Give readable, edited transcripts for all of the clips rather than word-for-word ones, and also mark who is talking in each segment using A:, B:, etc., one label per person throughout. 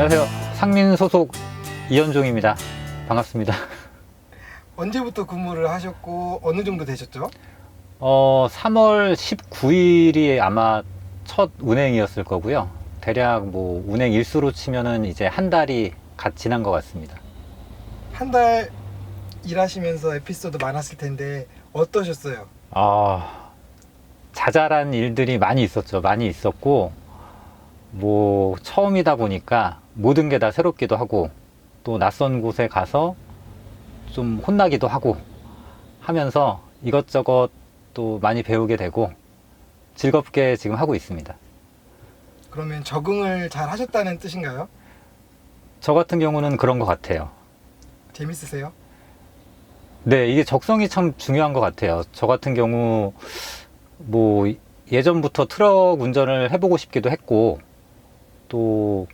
A: 안녕하세요. 상민 소속 이현종입니다. 반갑습니다.
B: 언제부터 근무를 하셨고 어느 정도 되셨죠?
A: 3월 19일이 아마 첫 운행이었을 거고요. 대략 뭐 운행 일수로 치면은 이제 한 달이 갓 지난 것 같습니다.
B: 한 달 일하시면서 에피소드 많았을 텐데 어떠셨어요?
A: 자잘한 일들이 많이 있었죠. 많이 있었고, 뭐 처음이다 보니까 모든 게 다 새롭기도 하고, 또 낯선 곳에 가서 좀 혼나기도 하고 하면서 이것저것 또 많이 배우게 되고 즐겁게 지금 하고 있습니다.
B: 그러면 적응을 잘 하셨다는 뜻인가요?
A: 저 같은 경우는 그런 것 같아요.
B: 재밌으세요?
A: 네, 이게 적성이 참 중요한 것 같아요. 저 같은 경우 뭐 예전부터 트럭 운전을 해보고 싶기도 했고, 또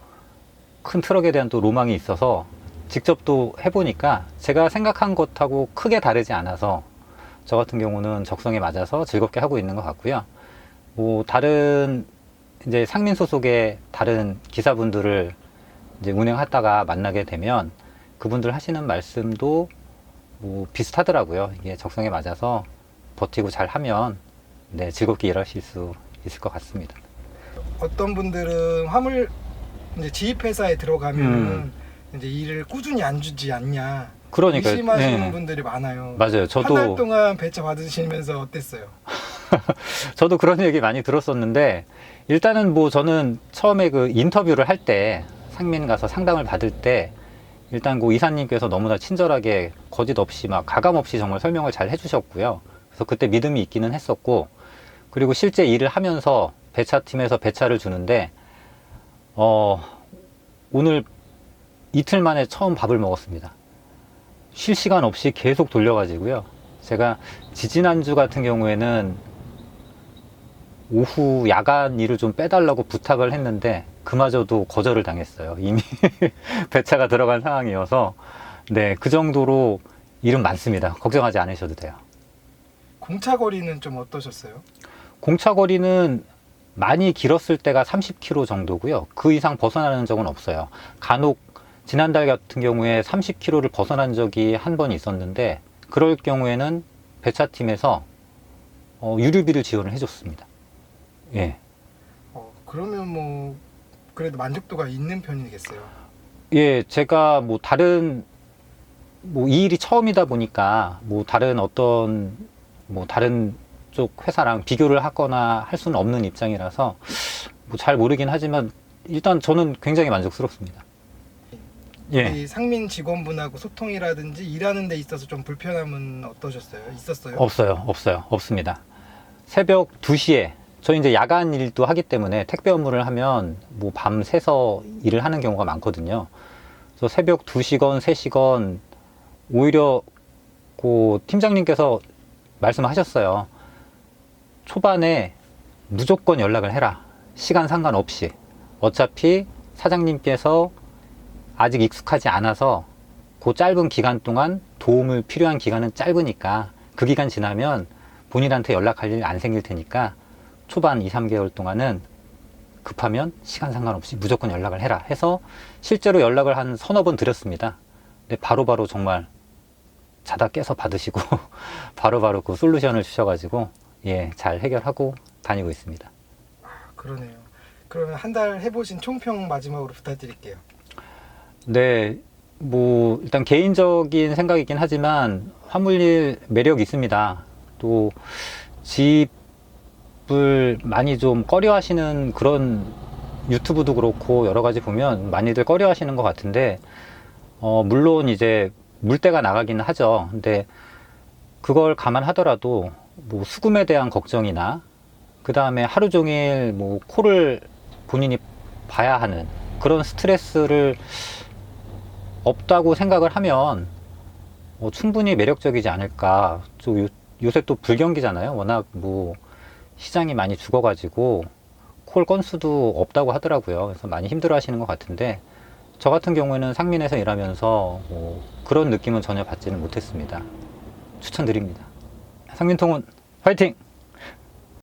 A: 큰 트럭에 대한 또 로망이 있어서 직접 또 해보니까 제가 생각한 것하고 크게 다르지 않아서 저 같은 경우는 적성에 맞아서 즐겁게 하고 있는 것 같고요. 뭐 다른 이제 상민 소속의 다른 기사분들을 이제 운행하다가 만나게 되면 그분들 하시는 말씀도 뭐 비슷하더라고요. 이게 적성에 맞아서 버티고 잘 하면 네, 즐겁게 일하실 수 있을 것 같습니다.
B: 어떤 분들은 화물 이제 지입회사에 들어가면 이제 일을 꾸준히 안 주지 않냐
A: 그러니까
B: 의심하시는 분들이 많아요.
A: 맞아요.
B: 한 달 동안 배차 받으시면서 어땠어요?
A: 저도 그런 얘기 많이 들었었는데, 일단은 뭐 저는 처음에 그 인터뷰를 할 때 상민 가서 상담을 받을 때 일단 그 이사님께서 너무나 친절하게 거짓 없이 막 가감 없이 정말 설명을 잘 해주셨고요. 그래서 그때 믿음이 있기는 했었고, 그리고 실제 일을 하면서 배차팀에서 배차를 주는데 오늘 이틀 만에 처음 밥을 먹었습니다. 쉴 시간 없이 계속 돌려가지고요. 제가 지지난주 같은 경우에는 오후 야간 일을 좀 빼달라고 부탁을 했는데 그마저도 거절을 당했어요. 이미 배차가 들어간 상황이어서. 네, 그 정도로 일은 많습니다. 걱정하지 않으셔도 돼요.
B: 공차 거리는 좀 어떠셨어요?
A: 공차 거리는 많이 길었을 때가 30km 정도고요. 그 이상 벗어나는 적은 없어요. 간혹 지난달 같은 경우에 30km를 벗어난 적이 한 번 있었는데, 그럴 경우에는 배차팀에서 유류비를 지원을 해줬습니다. 예.
B: 그러면 뭐 그래도 만족도가 있는 편이겠어요.
A: 예, 제가 뭐 다른 뭐 이 일이 처음이다 보니까 뭐 다른 어떤 뭐 다른 쪽 회사랑 비교를 하거나 할 수는 없는 입장이라서 뭐 잘 모르긴 하지만 일단 저는 굉장히 만족스럽습니다. 예.
B: 이 상민 직원분하고 소통이라든지 일하는 데 있어서 좀 불편함은 어떠셨어요? 있었어요?
A: 없습니다. 새벽 2시에 저희 이제 야간 일도 하기 때문에 택배 업무를 하면 뭐 밤새서 일을 하는 경우가 많거든요. 그래서 새벽 2시건 3시건 오히려 그 팀장님께서 말씀하셨어요. 초반에 무조건 연락을 해라. 시간 상관없이. 어차피 사장님께서 아직 익숙하지 않아서 그 짧은 기간 동안 도움을 필요한 기간은 짧으니까 그 기간 지나면 본인한테 연락할 일 안 생길 테니까 초반 2, 3개월 동안은 급하면 시간 상관없이 무조건 연락을 해라 해서 실제로 연락을 한 서너 번 드렸습니다. 근데 바로바로 정말 자다 깨서 받으시고 바로바로 그 솔루션을 주셔가지고 예, 잘 해결하고 다니고 있습니다.
B: 그러네요. 그러면 한 달 해보신 총평 마지막으로 부탁드릴게요.
A: 네, 뭐 일단 개인적인 생각이긴 하지만 화물일 매력이 있습니다. 또 집을 많이 좀 꺼려 하시는 그런 유튜브도 그렇고 여러 가지 보면 많이들 꺼려 하시는 것 같은데 물론 이제 물때가 나가기는 하죠. 근데 그걸 감안하더라도 뭐 수금에 대한 걱정이나 그 다음에 하루 종일 뭐 코를 본인이 봐야 하는 그런 스트레스를 없다고 생각을 하면 충분히 매력적이지 않을까. 요새 또 불경기잖아요. 워낙 뭐 시장이 많이 죽어가지고 콜 건수도 없다고 하더라고요. 그래서 많이 힘들어 하시는 것 같은데 저 같은 경우에는 상민에서 일하면서 뭐 그런 느낌은 전혀 받지는 못했습니다. 추천드립니다. 상민통운 화이팅!